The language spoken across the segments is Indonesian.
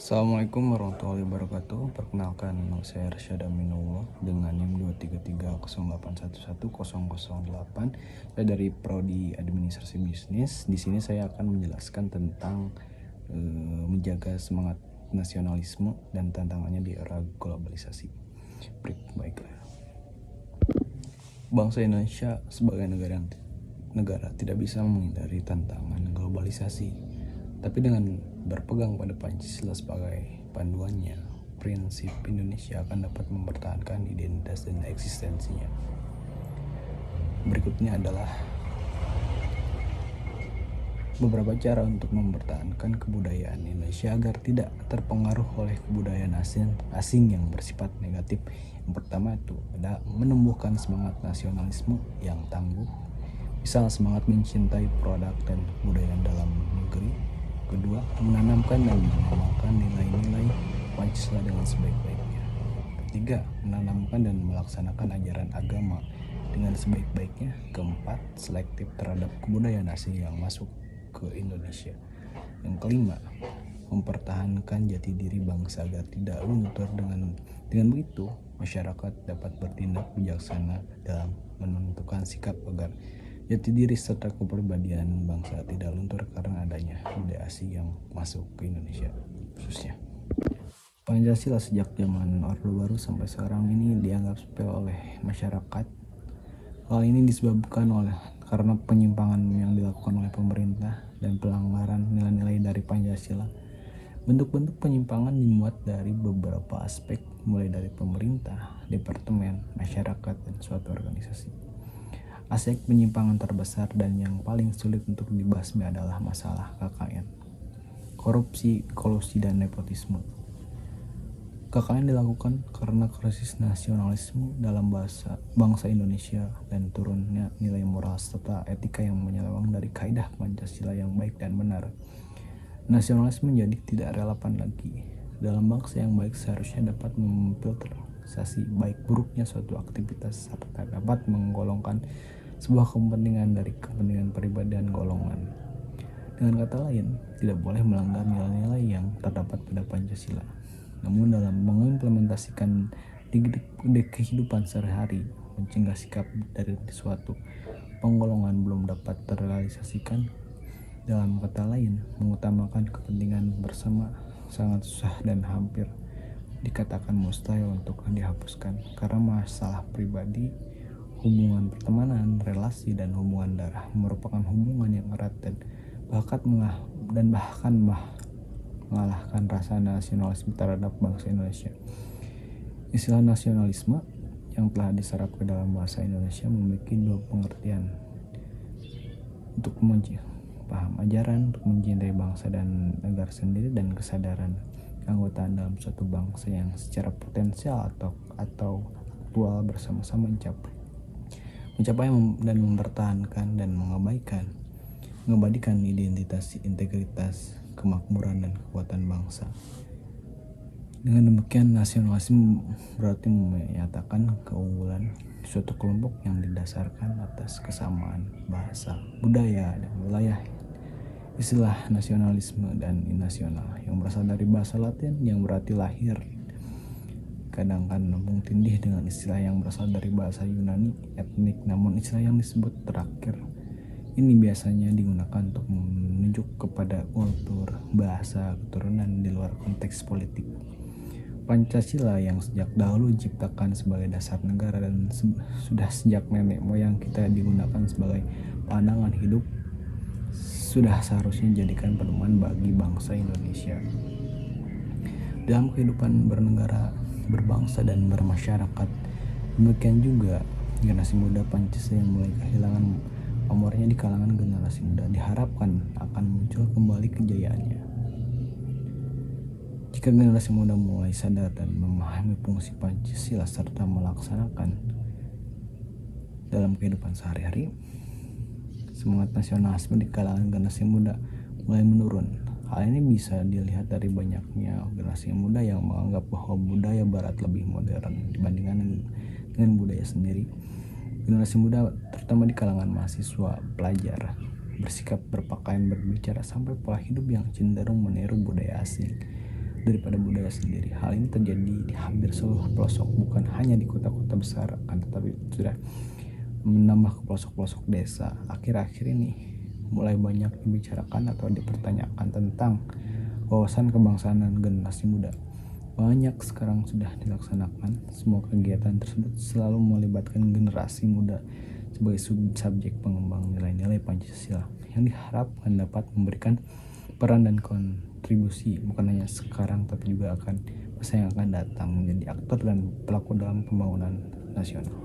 Assalamualaikum warahmatullahi wabarakatuh. Perkenalkan, nama saya Arsyad Aminullah dengan NIM 23308110008. Saya dari Prodi Administrasi Bisnis. Di sini saya akan menjelaskan tentang menjaga semangat nasionalisme dan tantangannya di era globalisasi. Baiklah. Bangsa Indonesia sebagai negara tidak bisa menghindari tantangan globalisasi. Tapi dengan berpegang pada Pancasila sebagai panduannya, prinsip Indonesia akan dapat mempertahankan identitas dan eksistensinya. Berikutnya adalah beberapa cara untuk mempertahankan kebudayaan Indonesia agar tidak terpengaruh oleh kebudayaan asing yang bersifat negatif. Yang pertama itu ada menumbuhkan semangat nasionalisme yang tangguh, misal semangat mencintai produk dan budaya dalam negeri. Kedua, menanamkan dan mengamalkan nilai-nilai Pancasila dengan sebaik-baiknya. Ketiga, menanamkan dan melaksanakan ajaran agama dengan sebaik-baiknya. Keempat, selektif terhadap kebudayaan asing yang masuk ke Indonesia. Yang kelima, mempertahankan jati diri bangsa agar tidak luntur. Dengan begitu, masyarakat dapat bertindak bijaksana dalam menentukan sikap agar jati diri serta kepribadian bangsa tidak luntur karena adanya budaya asing yang masuk ke Indonesia khususnya. Pancasila sejak zaman Orde Baru sampai sekarang ini dianggap sepele oleh masyarakat. Hal ini disebabkan karena penyimpangan yang dilakukan oleh pemerintah dan pelanggaran nilai-nilai dari Pancasila. Bentuk-bentuk penyimpangan dimuat dari beberapa aspek, mulai dari pemerintah, departemen, masyarakat, dan suatu organisasi. Aspek penyimpangan terbesar dan yang paling sulit untuk dibasmi adalah masalah KKN, korupsi, kolusi, dan nepotisme. KKN dilakukan karena krisis nasionalisme dalam bangsa Indonesia dan turunnya nilai moral serta etika yang menyeleweng dari kaidah Pancasila yang baik dan benar. Nasionalisme menjadi tidak relevan lagi. Dalam bangsa yang baik seharusnya dapat memfilterisasi baik buruknya suatu aktivitas serta dapat menggolongkan sebuah kepentingan dari kepentingan pribadi dan golongan. Dengan kata lain, tidak boleh melanggar nilai-nilai yang terdapat pada Pancasila. Namun dalam mengimplementasikan di kehidupan sehari-hari, mencegah sikap dari suatu penggolongan belum dapat terrealisasikan. Dalam kata lain, mengutamakan kepentingan bersama sangat susah dan hampir dikatakan mustahil untuk dihapuskan karena masalah pribadi, hubungan pertemanan, relasi, dan hubungan darah merupakan hubungan yang erat dan bahkan mengalahkan rasa nasionalisme terhadap bangsa Indonesia. Istilah nasionalisme yang telah diserap ke dalam bahasa Indonesia memiliki dua pengertian. Untuk paham ajaran, untuk mencintai bangsa dan negara sendiri, dan kesadaran keanggotaan dalam suatu bangsa yang secara potensial atau aktual bersama-sama mencapai dan mempertahankan dan mengabadikan identitas, integritas, kemakmuran, dan kekuatan bangsa. Dengan demikian, nasionalisme berarti menyatakan keunggulan suatu kelompok yang didasarkan atas kesamaan bahasa, budaya, dan wilayah. Istilah nasionalisme dan nasional yang berasal dari bahasa Latin yang berarti lahir, kadang nambung tindih dengan istilah yang berasal dari bahasa Yunani etnik, namun istilah yang disebut terakhir ini biasanya digunakan untuk menunjuk kepada kultur, bahasa, keturunan di luar konteks politik. Pancasila yang sejak dahulu diciptakan sebagai dasar negara dan sudah sejak nenek moyang kita digunakan sebagai pandangan hidup, sudah seharusnya dijadikan pedoman bagi bangsa Indonesia dalam kehidupan bernegara, berbangsa, dan bermasyarakat. Demikian juga generasi muda Pancasila yang mulai kehilangan pamornya di kalangan generasi muda diharapkan akan muncul kembali kejayaannya. Jika generasi muda mulai sadar dan memahami fungsi Pancasila serta melaksanakan dalam kehidupan sehari-hari, semangat nasionalisme di kalangan generasi muda mulai menurun. Hal ini bisa dilihat dari banyaknya generasi muda yang menganggap bahwa budaya barat lebih modern dibandingkan dengan budaya sendiri. Generasi muda, terutama di kalangan mahasiswa, pelajar, bersikap, berpakaian, berbicara, sampai pola hidup yang cenderung meniru budaya asing. daripada budaya sendiri. Hal ini terjadi di hampir seluruh pelosok, bukan hanya di kota-kota besar, tetapi sudah menambah ke pelosok-pelosok desa. Akhir-akhir ini mulai banyak dibicarakan atau dipertanyakan tentang wawasan kebangsaan dan generasi muda. Banyak sekarang sudah dilaksanakan. Semua kegiatan tersebut selalu melibatkan generasi muda sebagai subjek pengembang nilai-nilai Pancasila yang diharapkan dapat memberikan peran dan kontribusi bukan hanya sekarang tapi juga akan masa yang akan datang, menjadi aktor dan pelaku dalam pembangunan nasional.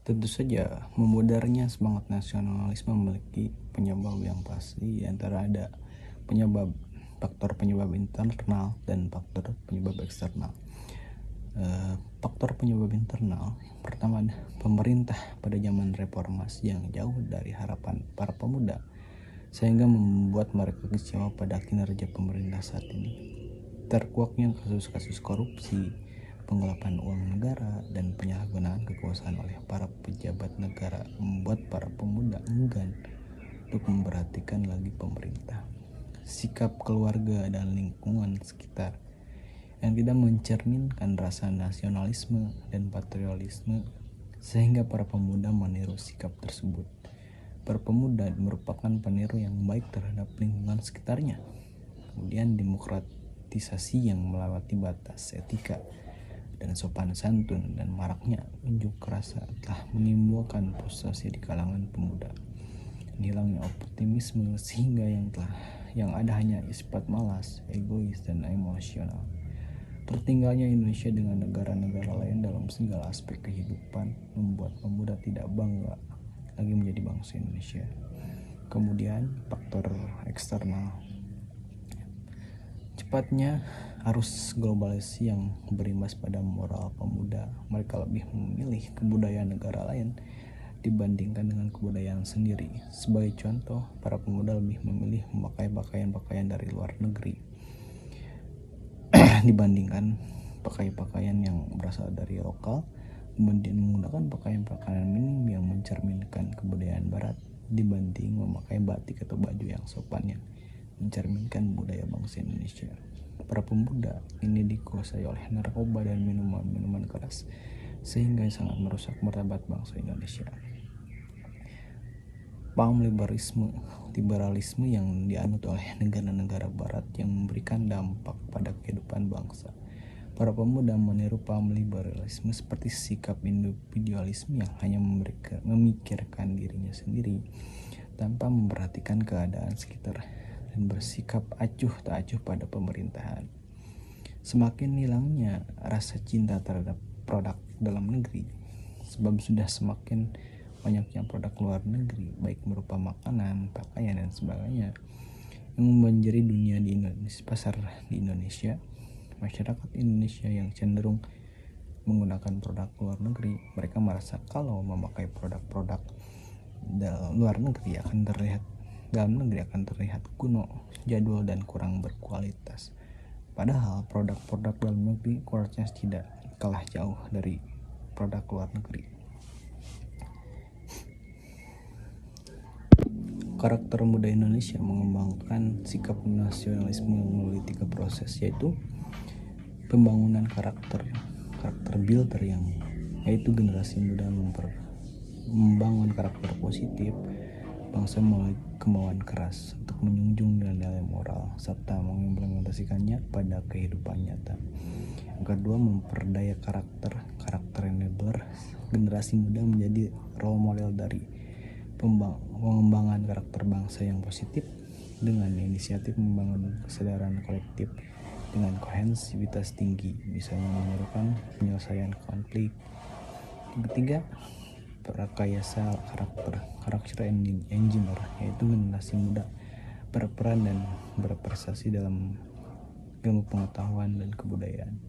Tentu saja memudarnya semangat nasionalisme memiliki penyebab yang pasti, antara ada faktor penyebab internal dan faktor penyebab eksternal. Faktor penyebab internal pertama ada pemerintah pada zaman reformasi yang jauh dari harapan para pemuda, sehingga membuat mereka kecewa pada kinerja pemerintah saat ini. Terkuaknya kasus-kasus korupsi, penggelapan uang negara, dan penyalahgunaan kekuasaan oleh para pejabat negara membuat para pemuda enggan untuk memperhatikan lagi pemerintah. Sikap keluarga dan lingkungan sekitar yang tidak mencerminkan rasa nasionalisme dan patriotisme, sehingga para pemuda meniru sikap tersebut. Para pemuda merupakan peniru yang baik terhadap lingkungan sekitarnya. Kemudian demokratisasi yang melewati batas etika dan sopan santun dan maraknya unjuk rasa telah menimbulkan frustasi di kalangan pemuda. Hilangnya optimisme sehingga yang ada hanya sifat malas, egois, dan emosional. Tertinggalnya Indonesia dengan negara-negara lain dalam segala aspek kehidupan membuat pemuda tidak bangga lagi menjadi bangsa Indonesia. Kemudian faktor eksternal, cepatnya arus globalisasi yang berimbas pada moral pemuda. Mereka lebih memilih kebudayaan negara lain dibandingkan dengan kebudayaan sendiri. Sebagai contoh, para pemuda lebih memilih memakai pakaian-pakaian dari luar negeri dibandingkan pakaian yang berasal dari lokal, kemudian menggunakan pakaian-pakaian minim yang mencerminkan kebudayaan barat dibanding memakai batik atau baju yang sopan yang mencerminkan budaya bangsa Indonesia. Para pemuda ini dikuasai oleh narkoba dan minuman keras, sehingga sangat merusak martabat bangsa Indonesia. Paham liberalisme yang dianut oleh negara-negara barat yang memberikan dampak pada kehidupan bangsa. Para pemuda meniru paham liberalisme seperti sikap individualisme yang hanya memikirkan dirinya sendiri tanpa memperhatikan keadaan sekitar dan bersikap acuh tak acuh pada pemerintahan. Semakin hilangnya rasa cinta terhadap produk dalam negeri, sebab sudah semakin banyaknya produk luar negeri, baik berupa makanan, pakaian, dan sebagainya, yang membanjiri dunia di Indonesia, pasar di Indonesia. Masyarakat Indonesia yang cenderung menggunakan produk luar negeri, mereka merasa kalau memakai produk-produk luar negeri dalam negeri akan terlihat kuno, jadul, dan kurang berkualitas. Padahal produk-produk dalam negeri kualitasnya tidak kalah jauh dari produk luar negeri. Karakter muda Indonesia mengembangkan sikap nasionalisme melalui 3 proses, yaitu pembangunan karakter builder, yaitu generasi muda membangun karakter positif bangsa melalui kemauan keras untuk menjunjung nilai-nilai moral serta mengimplementasikannya pada kehidupan nyata. Yang kedua, memperdaya karakter enabler. Generasi muda menjadi role model dari pengembangan karakter bangsa yang positif dengan inisiatif membangun kesadaran kolektif dengan kohensivitas tinggi, misalnya menyerukan penyelesaian konflik. Yang ketiga, rekayasa karakter engineer, yaitu generasi muda berperan dan berprestasi dalam ilmu pengetahuan dan kebudayaan,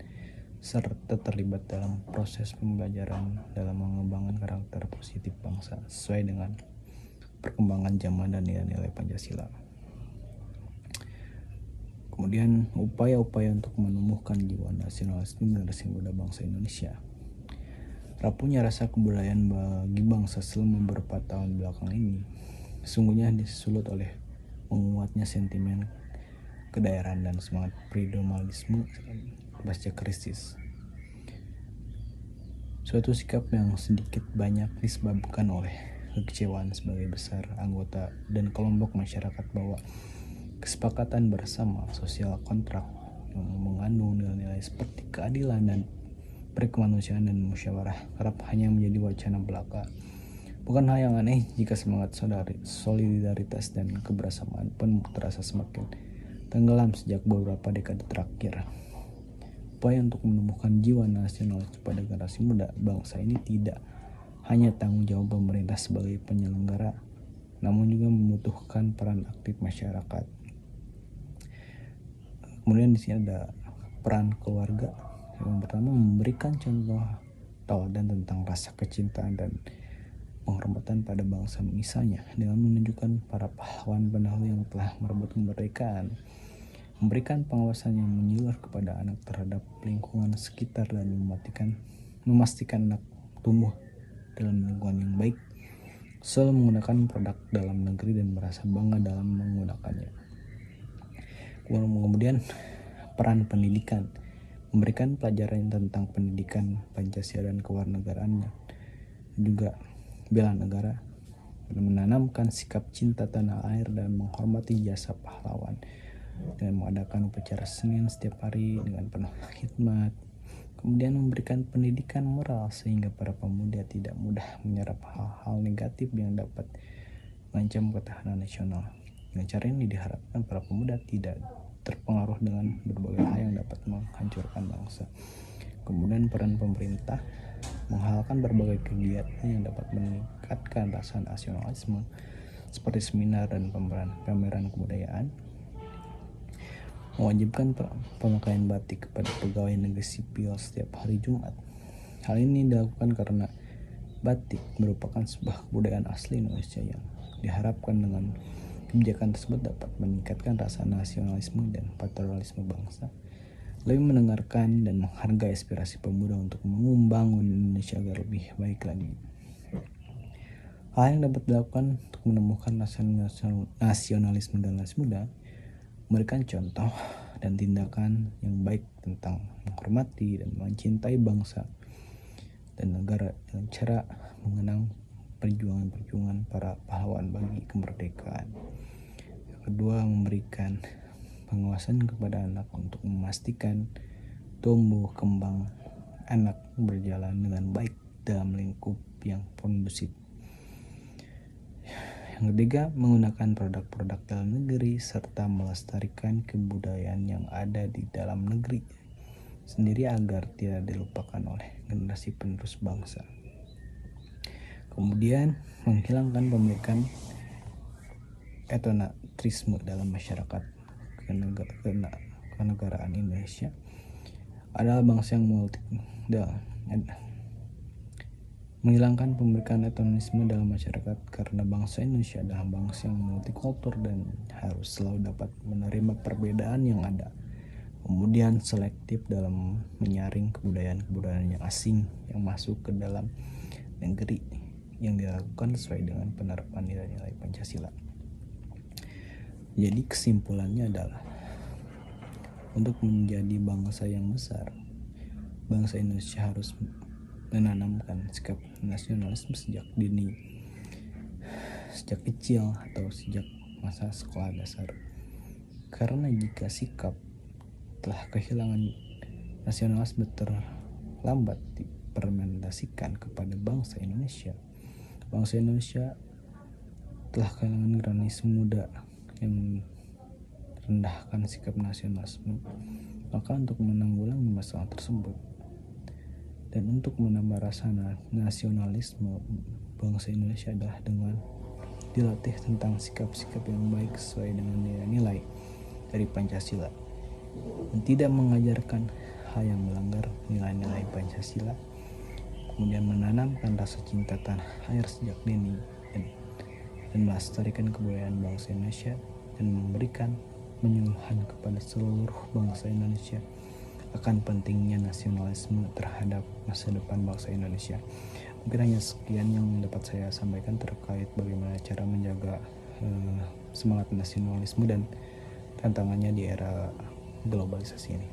serta terlibat dalam proses pembelajaran dalam mengembangkan karakter positif bangsa sesuai dengan perkembangan zaman dan nilai-nilai Pancasila. Kemudian upaya-upaya untuk menumbuhkan jiwa nasionalisme generasi muda bangsa Indonesia. Rapuhnya rasa kebudayaan bagi bangsa selama beberapa tahun belakang ini sesungguhnya disulut oleh menguatnya sentimen kedaerahan dan semangat primordialisme pasca krisis. Suatu sikap yang sedikit banyak disebabkan oleh kekecewaan sebagai besar anggota dan kelompok masyarakat bahwa kesepakatan bersama sosial kontrak yang mengandung nilai-nilai seperti keadilan dan perkemanusiaan dan musyawarah kerap hanya menjadi wacana belaka. Bukan hal yang aneh jika semangat solidaritas dan kebersamaan pun terasa semakin tenggelam sejak beberapa dekade terakhir. Upaya untuk menumbuhkan jiwa nasionalis pada generasi muda bangsa ini tidak hanya tanggung jawab pemerintah sebagai penyelenggara, namun juga membutuhkan peran aktif masyarakat. Kemudian di sini ada peran keluarga. Yang pertama, memberikan contoh teladan tentang rasa kecintaan dan penghormatan pada bangsa, misalnya dengan menunjukkan para pahlawan pendahulu yang telah merebut kemerdekaan, memberikan pengawasan yang menyeluruh kepada anak terhadap lingkungan sekitar dan memastikan anak tumbuh dalam lingkungan yang baik, selalu menggunakan produk dalam negeri dan merasa bangga dalam menggunakannya. Kemudian peran pendidikan, memberikan pelajaran tentang pendidikan Pancasila dan kewarganegaraannya, juga bela negara, dan menanamkan sikap cinta tanah air dan menghormati jasa pahlawan dengan mengadakan upacara Senin setiap hari dengan penuh khidmat. Kemudian memberikan pendidikan moral sehingga para pemuda tidak mudah menyerap hal-hal negatif yang dapat mengancam ketahanan nasional. Dengan cara ini diharapkan para pemuda tidak terpengaruh dengan berbagai hal yang dapat menghancurkan bangsa. Kemudian peran pemerintah menghalalkan berbagai kegiatan yang dapat meningkatkan rasa nasionalisme seperti seminar dan pameran kebudayaan, mewajibkan pemakaian batik kepada pegawai negeri sipil setiap hari Jumat. Hal ini dilakukan karena batik merupakan sebuah kebudayaan asli Indonesia yang diharapkan dengan kebijakan tersebut dapat meningkatkan rasa nasionalisme dan patriotisme bangsa, lebih mendengarkan dan menghargai aspirasi pemuda untuk membangun Indonesia agar lebih baik lagi. Hal yang dapat dilakukan untuk menumbuhkan nasionalisme dan generasi muda, memberikan contoh dan tindakan yang baik tentang menghormati dan mencintai bangsa dan negara dengan cara mengenang perjuangan para pahlawan bagi kemerdekaan. Yang kedua, memberikan pengawasan kepada anak untuk memastikan tumbuh kembang anak berjalan dengan baik dalam lingkup yang kondusif. Yang ketiga, menggunakan produk-produk dalam negeri serta melestarikan kebudayaan yang ada di dalam negeri sendiri agar tidak dilupakan oleh generasi penerus bangsa. Kemudian, menghilangkan pemikiran etnocentrisme dalam masyarakat kenegaraan Indonesia adalah bangsa yang menghilangkan pemikiran etnisme dalam masyarakat karena bangsa Indonesia adalah bangsa yang multikultur dan harus selalu dapat menerima perbedaan yang ada. Kemudian selektif dalam menyaring kebudayaan-kebudayaan yang asing yang masuk ke dalam negeri yang dilakukan sesuai dengan penerapan nilai-nilai Pancasila. Jadi kesimpulannya adalah untuk menjadi bangsa yang besar, bangsa Indonesia harus menanamkan sikap nasionalisme sejak dini, sejak kecil atau sejak masa sekolah dasar. Karena jika sikap telah kehilangan nasionalisme terlambat diimplementasikan kepada bangsa Indonesia telah kehilangan generasi muda yang rendahkan sikap nasionalisme. Maka untuk menanggulangi masalah tersebut dan untuk menambah rasa nasionalisme bangsa Indonesia adalah dengan dilatih tentang sikap-sikap yang baik sesuai dengan nilai-nilai dari Pancasila dan tidak mengajarkan hal yang melanggar nilai-nilai Pancasila, kemudian menanamkan rasa cinta tanah air sejak dini dan melestarikan kebudayaan bangsa Indonesia dan memberikan penyuluhan kepada seluruh bangsa Indonesia akan pentingnya nasionalisme terhadap masa depan bangsa Indonesia. Mungkin hanya sekian yang dapat saya sampaikan terkait bagaimana cara menjaga semangat nasionalisme dan tantangannya di era globalisasi ini.